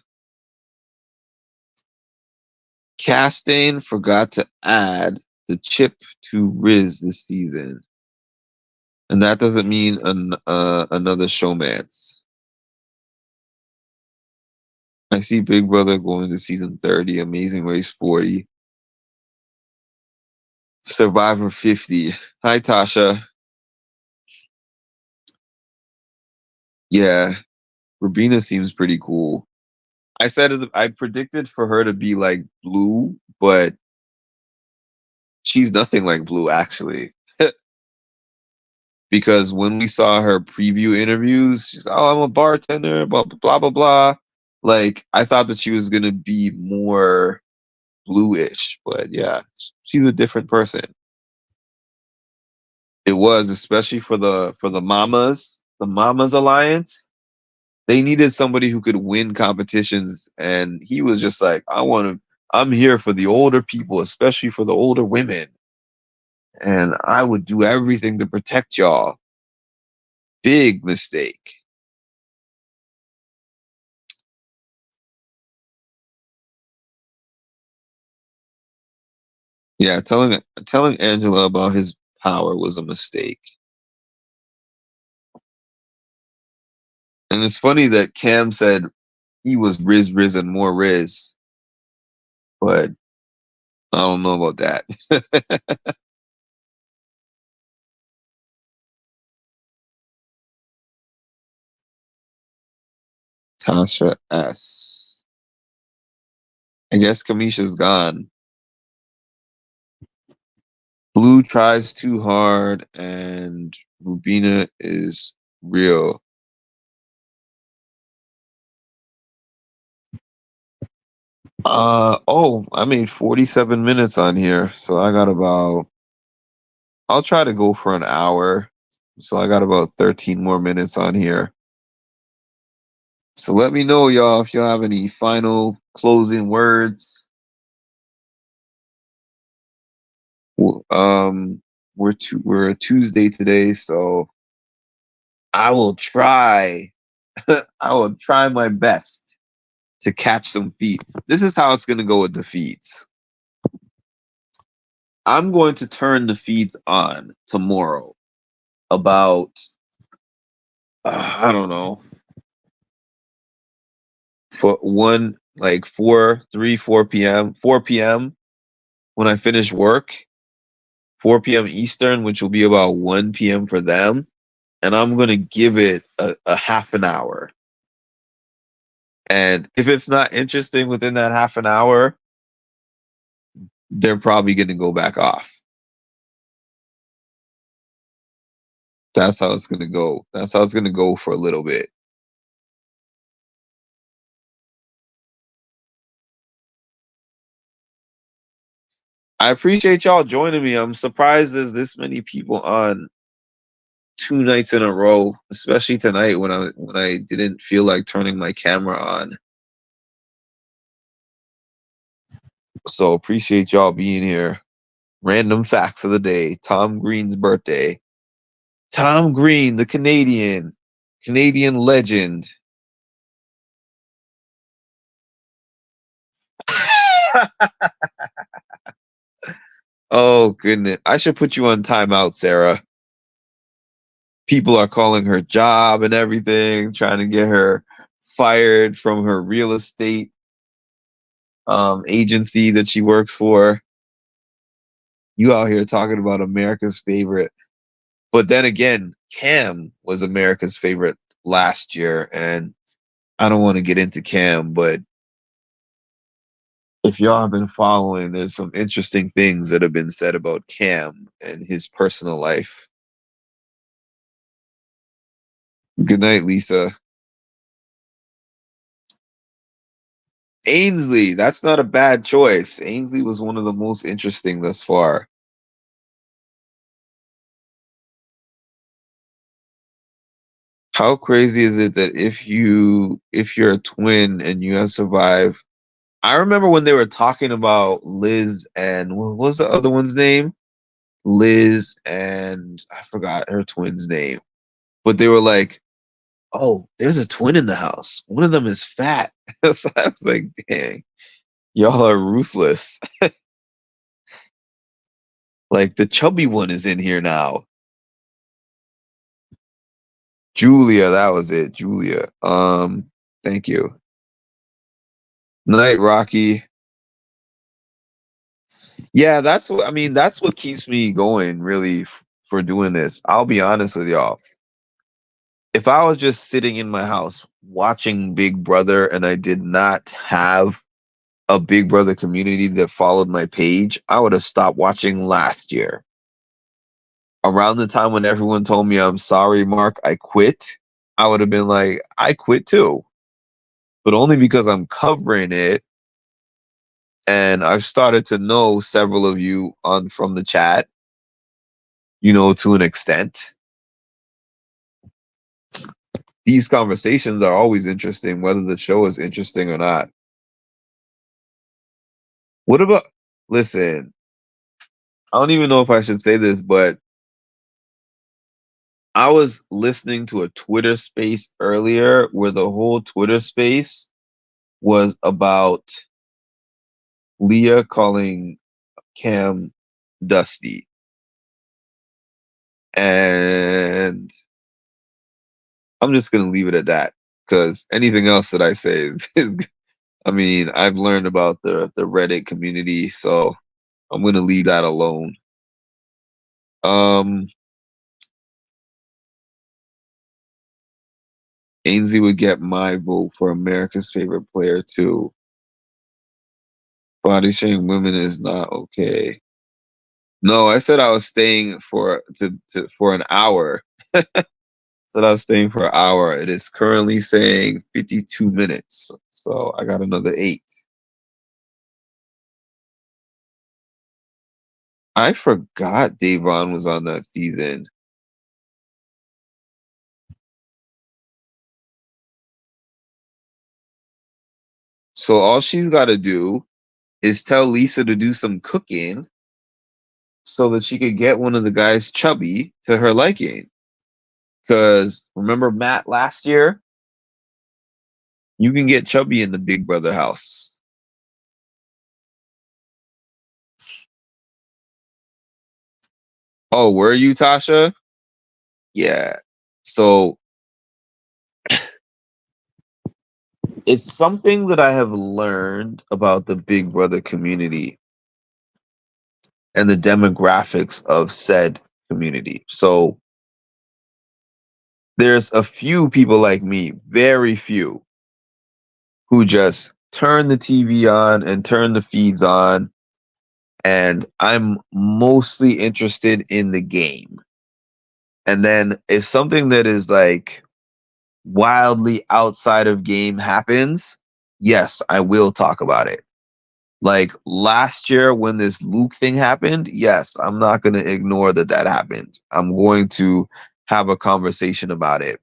Castane forgot to add the chip to Riz this season, and that doesn't mean another showmance. I see Big Brother going to season 30, Amazing Race 40, Survivor 50. Hi, Tasha. Yeah, Rubina seems pretty cool. I predicted for her to be like Blue, but she's nothing like Blue actually. Because when we saw her preview interviews, she's oh, I'm a bartender, blah blah blah blah blah. Like I thought that she was gonna be more bluish, but yeah, she's a different person. It was especially for the Mamas Alliance. They needed somebody who could win competitions, and he was just like, I want to. I'm here for the older people, especially for the older women, and I would do everything to protect y'all. Big mistake. Yeah, telling Angela about his power was a mistake. And it's funny that Cam said he was Riz and more Riz, but I don't know about that. Tasha S. I guess Kamisha's gone. Blue tries too hard and Rubina is real. I made 47 minutes on here, so I got about I'll try to go for an hour. So I got about 13 more minutes on here. So let me know, y'all, if y'all have any final closing words. Um, we're a Tuesday today, so I will try. I will try my best to catch some feet. This is how it's gonna go with the feeds. I'm going to turn the feeds on tomorrow about I don't know for one like 4 p.m. 4 p.m. when I finish work, 4 p.m. Eastern, which will be about 1 p.m. for them, and I'm gonna give it a half an hour. And if it's not interesting within that half an hour, they're probably gonna go back off. That's how it's gonna go. That's how it's gonna go for a little bit. I appreciate y'all joining me. I'm surprised there's this many people on 2 nights in a row, especially tonight when I didn't feel like turning my camera on. So appreciate y'all being here. Random facts of the day. Tom Green's birthday. Tom Green, the Canadian legend. Oh goodness. I should put you on timeout, Sarah. People are calling her job and everything, trying to get her fired from her real estate agency that she works for. You out here talking about America's favorite. But then again, Cam was America's favorite last year, and I don't want to get into Cam, but if y'all have been following, there's some interesting things that have been said about Cam and his personal life. Good night, Lisa. Ainsley, that's not a bad choice. Ainsley was one of the most interesting thus far. How crazy is it that if you're a twin and you have survived? I remember when they were talking about Liz and what was the other one's name? Liz and I forgot her twin's name. But they were like, "Oh, there's a twin in the house. One of them is fat." So I was like, "Dang, y'all are ruthless." Like the chubby one is in here now. Julia, that was it. Julia. Thank you. Night, Rocky. Yeah, that's what I mean. That's what keeps me going, really, for doing this. I'll be honest with y'all. If I was just sitting in my house watching Big Brother and I did not have a Big Brother community that followed my page, I would have stopped watching last year. Around the time when everyone told me, "I'm sorry, Mark, I quit," I would have been like, I quit too. But only because I'm covering it and I've started to know several of you on from the chat, to an extent. These conversations are always interesting, whether the show is interesting or not. What about, listen, I don't even know if I should say this, but I was listening to a Twitter space earlier where the whole Twitter space was about Leah calling Cam Dusty. And I'm just going to leave it at that because anything else that I say is I mean, I've learned about the Reddit community, so I'm going to leave that alone. Um, Ainsley would get my vote for America's favorite player too. Body shaming women is not okay. No, I said I was staying for an hour. Said I was staying for an hour. It is currently saying 52 minutes, so I got another 8. I forgot Davon was on that season. So all she's got to do is tell Lisa to do some cooking so that she could get one of the guys chubby to her liking. Because remember Matt last year? You can get chubby in the Big Brother house. Oh, were you, Tasha? Yeah. So it's something that I have learned about the Big Brother community and the demographics of said community. So there's a few people like me, very few, who just turn the TV on and turn the feeds on, and I'm mostly interested in the game. And then if something that is like wildly outside of game happens, yes, I will talk about it. Like last year when this Luke thing happened, yes, I'm not going to ignore that that happened. I'm going to have a conversation about it.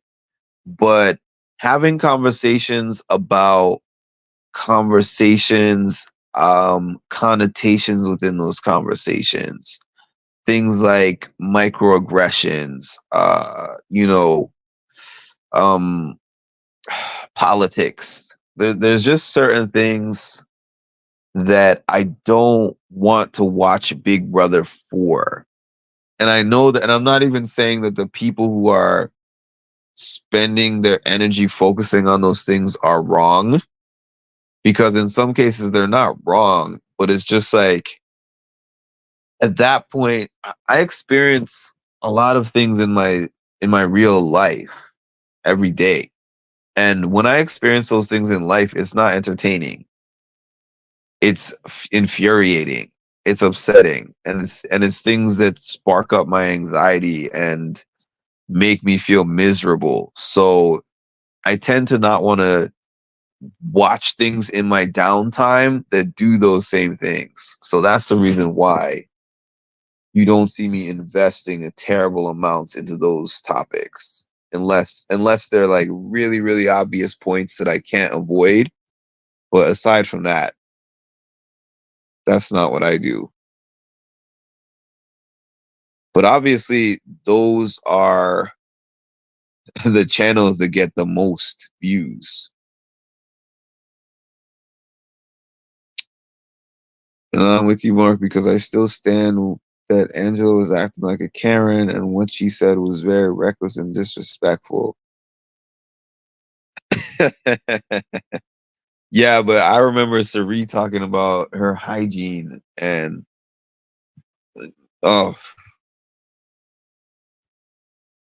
But having conversations about conversations, connotations within those conversations, things like microaggressions, um, politics. There's just certain things that I don't want to watch Big Brother for. And I know that, and I'm not even saying that the people who are spending their energy focusing on those things are wrong, because in some cases they're not wrong, but it's just like at that point, I experience a lot of things in my real life every day. And when I experience those things in life, it's not entertaining. It's infuriating. It's upsetting, and it's things that spark up my anxiety and make me feel miserable. So I tend to not want to watch things in my downtime that do those same things. So that's the reason why you don't see me investing a terrible amounts into those topics unless they're like really really obvious points that I can't avoid. But aside from that, that's not what I do. But obviously those are the channels that get the most views. And I'm with you, Mark, because I still stand that Angela was acting like a Karen, and what she said was very reckless and disrespectful. Yeah, but I remember Sari talking about her hygiene and oh,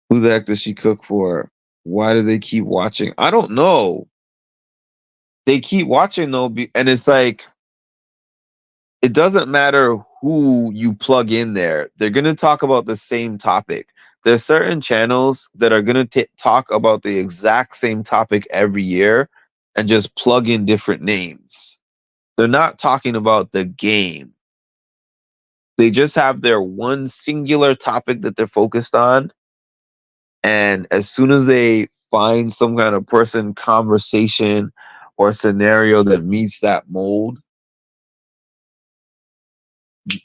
who the heck does she cook for? Why do they keep watching? I don't know. They keep watching though, and it's like it doesn't matter who you plug in there. They're gonna talk about the same topic. There's certain channels that are gonna talk about the exact same topic every year and just plug in different names. They're not talking about the game. They just have their one singular topic that they're focused on. And as soon as they find some kind of person, conversation, or scenario that meets that mold,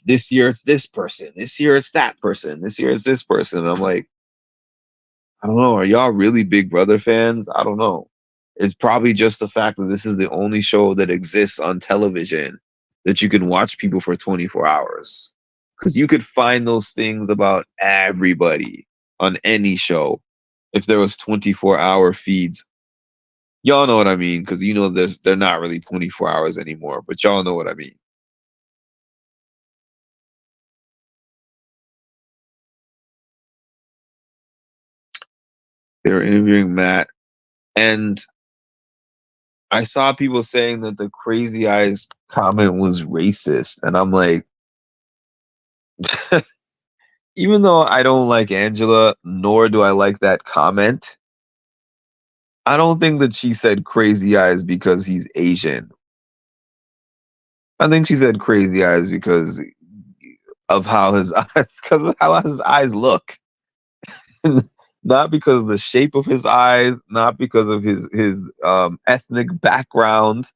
this year it's this person, this year it's that person, this year it's this person. And I'm like, I don't know. Are y'all really Big Brother fans? I don't know. It's probably just the fact that this is the only show that exists on television that you can watch people for 24 hours. Because you could find those things about everybody on any show if there was 24-hour feeds. Y'all know what I mean, because you know they're not really 24 hours anymore, but y'all know what I mean. They were interviewing Matt, and I saw people saying that the crazy eyes comment was racist, and I'm like, even though I don't like Angela, nor do I like that comment, I don't think that she said crazy eyes because he's Asian. I think she said crazy eyes because of how his eyes, because of how his eyes look, not because of the shape of his eyes, not because of his ethnic background.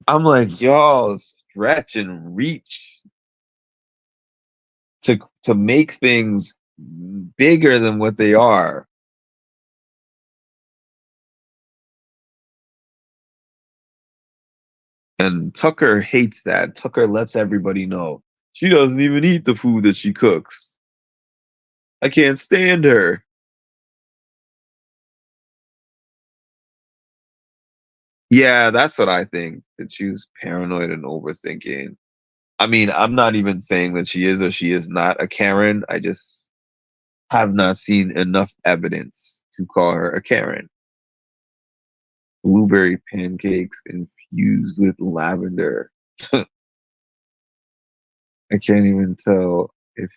I'm like, y'all stretch and reach to make things bigger than what they are. And Tucker hates that. Tucker lets everybody know she doesn't even eat the food that she cooks. I can't stand her. Yeah, that's what I think. That she's paranoid and overthinking. I mean, I'm not even saying that she is or she is not a Karen. I just have not seen enough evidence to call her a Karen. Blueberry pancakes infused with lavender. I can't even tell if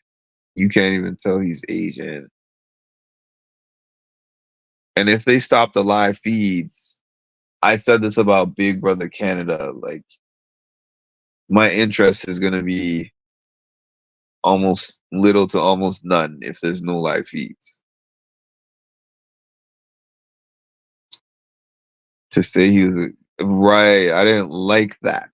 you can't even tell he's Asian. And if they stop the live feeds, I said this about Big Brother Canada, like my interest is gonna be almost little to almost none if there's no live feeds. To say he was right, I didn't like that.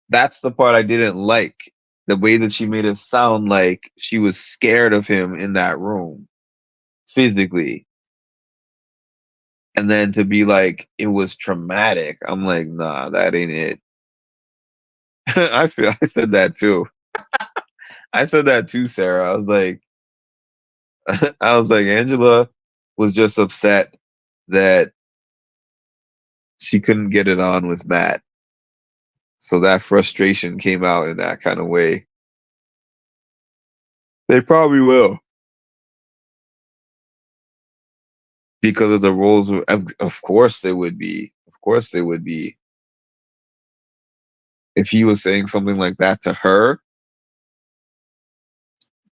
That's the part I didn't like. The way that she made it sound like she was scared of him in that room physically. And then to be like, it was traumatic. I'm like, nah, that ain't it. I said that too. I said that too, Sarah. I was like, I was like, Angela was just upset that she couldn't get it on with Matt. So that frustration came out in that kind of way. They probably will. Because of the roles, of course they would be. Of course they would be. If he was saying something like that to her,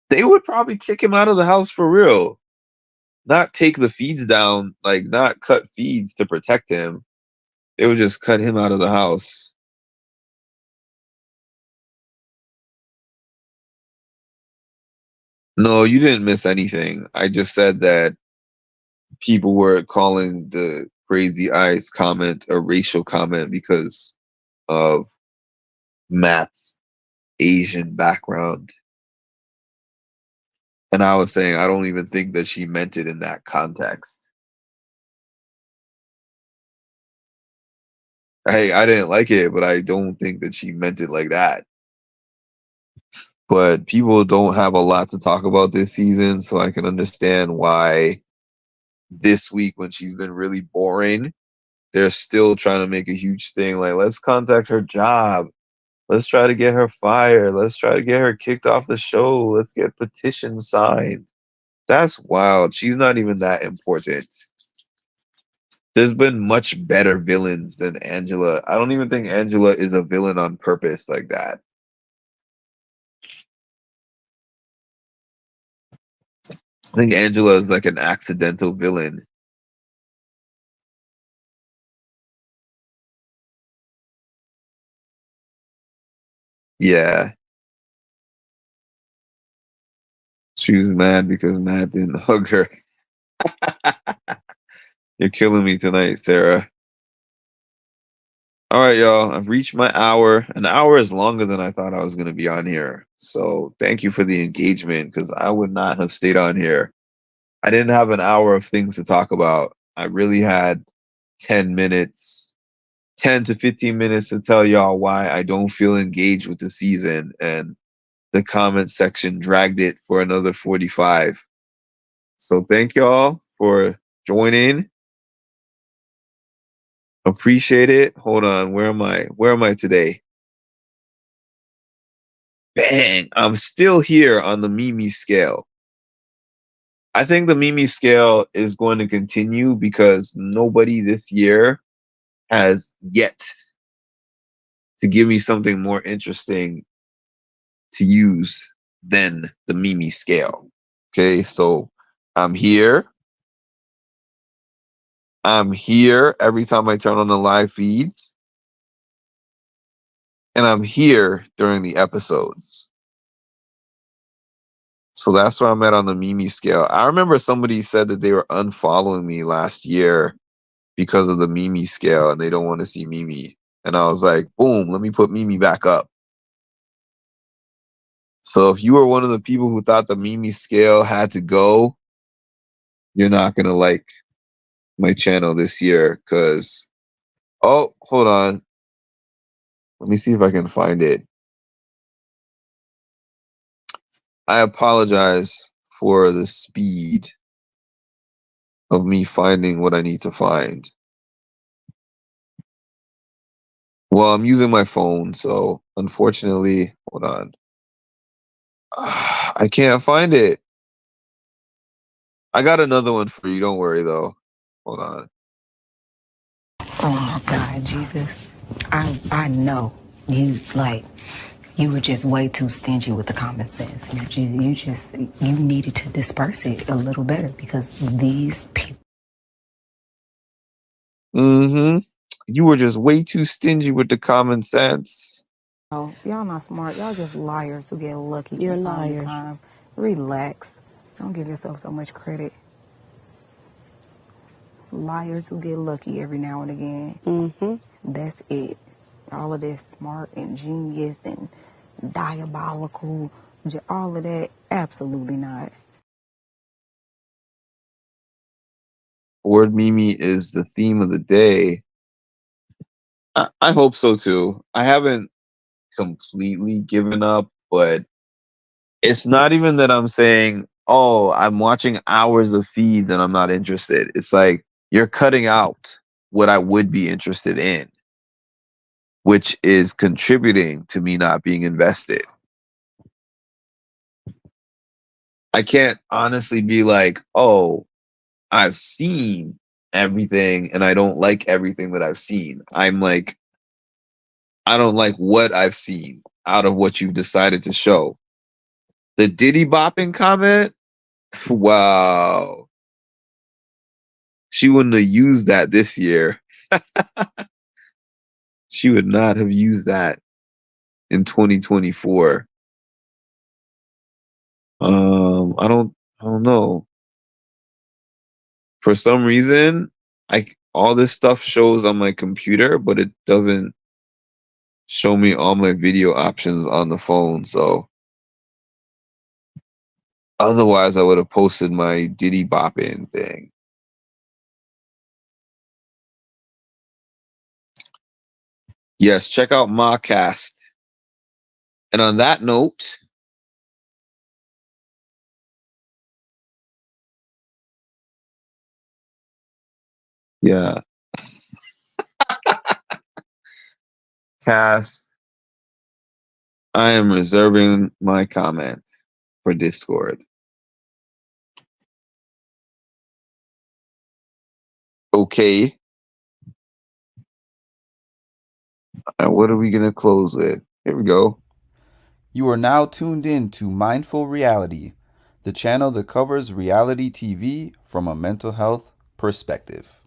they would probably kick him out of the house for real. Not take the feeds down, like not cut feeds to protect him. They would just cut him out of the house. No, you didn't miss anything. I just said that people were calling the crazy eyes comment a racial comment because of Matt's Asian background. And I was saying I don't even think that she meant it in that context. Hey, I didn't like it, but I don't think that she meant it like that. But people don't have a lot to talk about this season, so I can understand why this week when she's been really boring, they're still trying to make a huge thing like let's contact her job. Let's try to get her fired. Let's try to get her kicked off the show. Let's get petitions signed. That's wild. She's not even that important. There's been much better villains than Angela. I don't even think Angela is a villain on purpose like that. I think Angela is like an accidental villain. Yeah. She was mad because Matt didn't hug her. You're killing me tonight, Sarah. All right, y'all. I've reached my hour. An hour is longer than I thought I was going to be on here. So thank you for the engagement because I would not have stayed on here. I didn't have an hour of things to talk about. I really had 10 minutes, 10 to 15 minutes to tell y'all why I don't feel engaged with the season. And the comment section dragged it for another 45. So thank y'all for joining. Appreciate it. Hold on. Where am I? Where am I today? Bang. I'm still here on the Mimi scale. I think the Mimi scale is going to continue because nobody this year has yet to give me something more interesting to use than the Mimi scale. Okay, so I'm here. I'm here every time I turn on the live feeds. And I'm here during the episodes. So that's where I'm at on the Mimi scale. I remember somebody said that they were unfollowing me last year because of the Mimi scale and they don't want to see Mimi. And I was like, boom, let me put Mimi back up. So if you were one of the people who thought the Mimi scale had to go, you're not going to like my channel this year because, oh, hold on. Let me see if I can find it. I apologize for the speed of me finding what I need to find. Well, I'm using my phone, so unfortunately, hold on. I can't find it. I got another one for you. Don't worry, though. Hold on. Oh my God, Jesus. I know you were just way too stingy with the common sense. You needed to disperse it a little better because these people. Mm-hmm. You were just way too stingy with the common sense. Oh, y'all not smart. Y'all just liars who get lucky You're from time to liars. time. Relax. Don't give yourself so much credit. Liars who get lucky every now and again. Mm-hmm. That's it. All of this smart and genius and diabolical, all of that, absolutely not. Word Mimi is the theme of the day. I hope so too. I haven't completely given up, but it's not even that I'm saying, oh, I'm watching hours of feeds and I'm not interested. It's like you're cutting out what I would be interested in, which is contributing to me not being invested. I can't honestly be like, oh, I've seen everything and I don't like everything that I've seen. I'm like, I don't like what I've seen out of what you've decided to show. The Diddy bopping comment, wow. She wouldn't have used that this year. She would not have used that in 2024. I don't know. For some reason, all this stuff shows on my computer, but it doesn't show me all my video options on the phone. So otherwise, I would have posted my Diddy bopping thing. Yes, check out Mawcast. And on that note, yeah, Cass, I am reserving my comment for Discord. Okay. And what are we going to close with? Here we go. You are now tuned in to Mindful Reality, the channel that covers reality TV from a mental health perspective.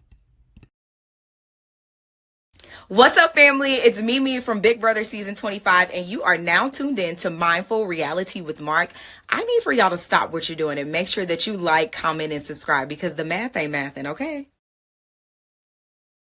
What's up, family? It's Mimi from Big Brother Season 25, and you are now tuned in to Mindful Reality with Mark. I need for y'all to stop what you're doing and make sure that you like, comment, and subscribe because the math ain't mathin', okay?